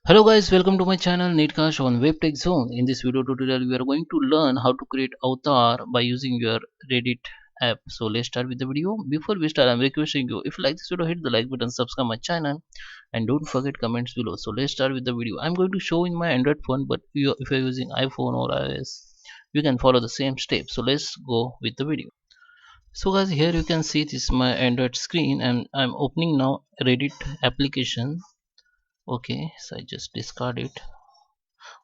Hello guys, welcome to my channel NetCast on WebTech Zone. In this video tutorial, we are going to learn how to create avatar by using your Reddit app. So let's start with the video. Before we start, I'm requesting you, if you like this video, hit the like button, subscribe my channel, and don't forget comments below. So let's start with the video. I'm going to show in my Android phone, but if you're using iPhone or iOS, you can follow the same steps. So let's go with the video. So guys, here you can see this is my Android screen, and I'm opening now Reddit application. Okay, so I just discard it.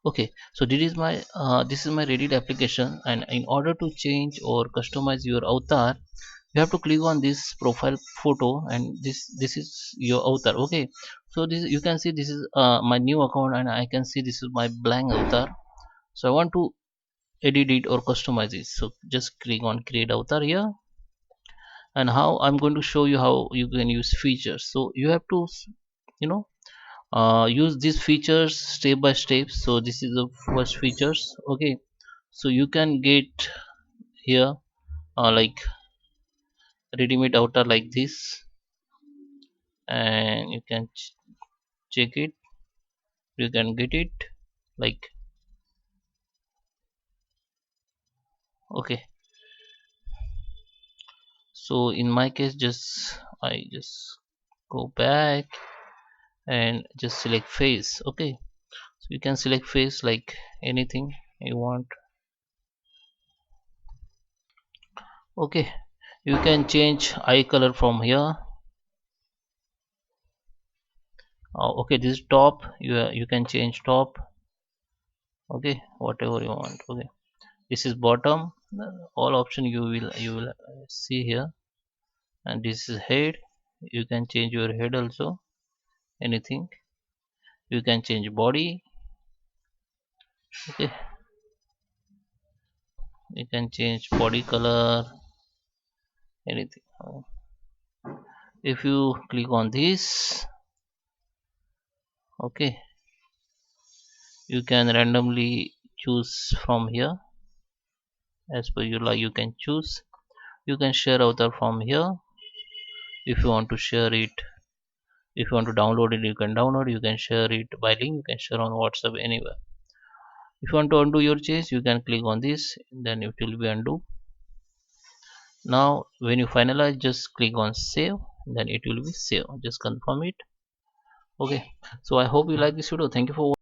Okay, so this is my Reddit application, and in order to change or customize your avatar, you have to click on this profile photo, and this is your avatar. Okay, so this you can see this is my new account, and I can see this is my blank avatar. So I want to edit it or customize it, so just click on create avatar here. And how I'm going to show you how you can use features. So you have to you know use these features step by step. So this is the first features. Okay, so you can get here like ready-made avatar like this, and you can check it. You can get it like, okay. So in my case, I just go back and just select face. Okay, so you can select face like anything you want. Okay, you can change eye color from here. Okay, this is top. You can change top. Okay, whatever you want. Okay, this is bottom. All option you will see here. And this is head. You can change your head also, anything. You can change body. Okay, you can change body color, anything. If you click on this, okay, you can randomly choose from here as per you like. You can choose. You can share avatar from here if you want to share it. If you want to download it, you can download. You can share it by link. You can share on WhatsApp, anywhere. If you want to undo your change, you can click on this, then it will be undo. Now when you finalize, just click on save, then it will be save. Just confirm it. Okay, so I hope you like this video. Thank you for watching.